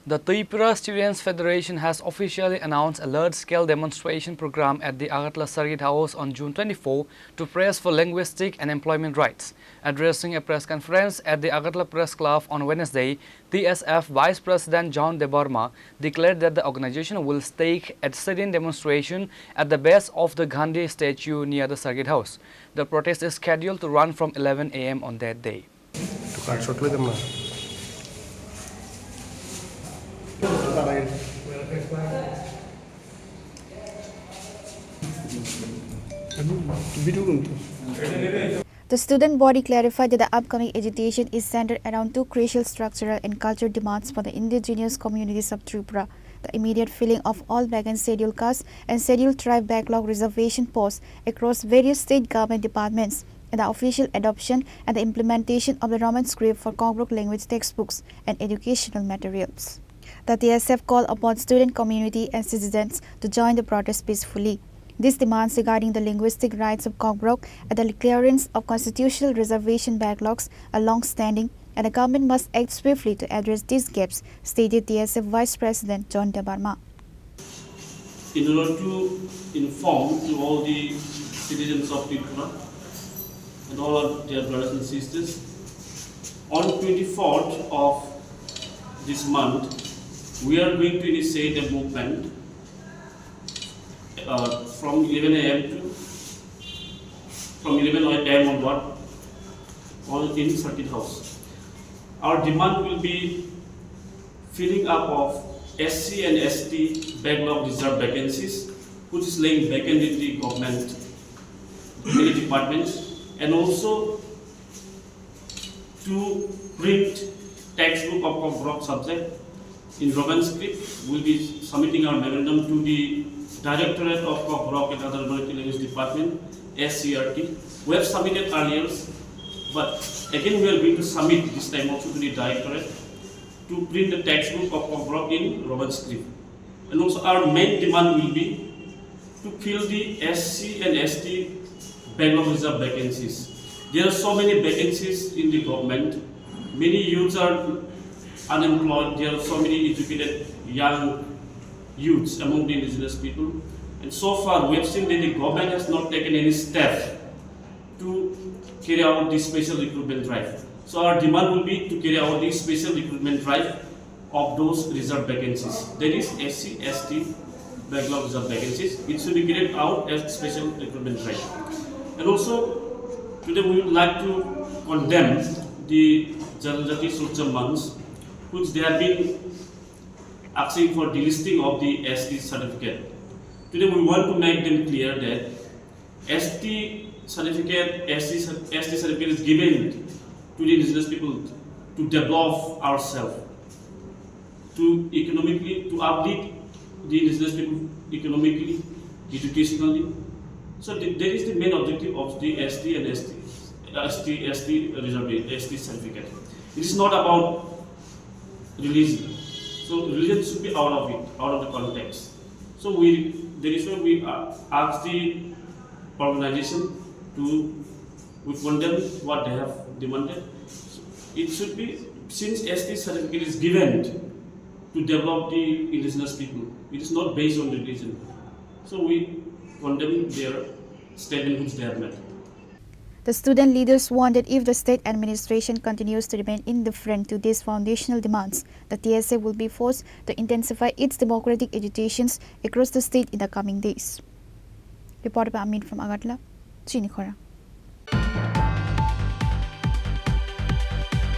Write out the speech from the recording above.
The Tripura Students Federation has officially announced a large-scale demonstration program at the Agartala Circuit House on June 24 to press for linguistic and employment rights. Addressing a press conference at the Agartala Press Club on Wednesday, TSF Vice President Debbarma declared that the organization will stake a sit-in demonstration at the base of the Gandhi statue near the Circuit House. The protest is scheduled to run from 11 a.m. on that day. The student body clarified that the upcoming agitation is centered around two crucial structural and cultural demands for the indigenous communities of Tripura: the immediate filling of all vacant scheduled caste and scheduled tribe backlog reservation posts across various state government departments, and the official adoption and the implementation of the Roman script for Khorang language textbooks and educational materials. The TSF called upon student community and citizens to join the protest peacefully. These demands regarding the linguistic rights of Khorang and the clearance of constitutional reservation backlogs are long-standing, and the government must act swiftly to address these gaps, stated TSF Vice President Debbarma. In order to inform to all the citizens of Tripura and all of their brothers and sisters, on 24th of this month, we are going to initiate a movement from 11 a.m. onward in Circuit House. Our demand will be filling up of SC and ST backlog reserve vacancies, which is laying vacant in the government departments, and also to print textbook of Khorang subject in Roman script. We'll be submitting our memorandum to the Directorate of Khorang and Other Minority Language Department, SCRT. We have submitted earlier, but again we are going to submit this time also to the Directorate to print the textbook of Khorang in Roman script. And also our main demand will be to fill the SC and ST backlog reserve vacancies. There are so many vacancies in the government. Many youths are unemployed. There are so many educated young youths among the indigenous people. And so far we have seen that the government has not taken any step to carry out this special recruitment drive. So our demand will be to carry out this special recruitment drive of those reserve vacancies. That is SC, ST backlog reserve vacancies. It should be carried out as special recruitment drive. And also today we would like to condemn the Janjati Surja monks, which they have been asking for delisting of the ST certificate. Today we want to make them clear that ST certificate is given to the indigenous people to develop ourselves, to economically, to uplift the indigenous people economically, educationally. So that is the main objective of the ST and ST certificate. It is not about religion. So religion should be out of it, out of the context. So that is why we ask the organization to condemn what they have demanded. So it should be, since ST certificate is given to develop the indigenous people, it is not based on religion. So we condemn their statement which they have made. The student leaders warned that if the state administration continues to remain indifferent to these foundational demands, the TSF will be forced to intensify its democratic agitations across the state in the coming days. Reported by Amin from Agartala, Chini, Khorang.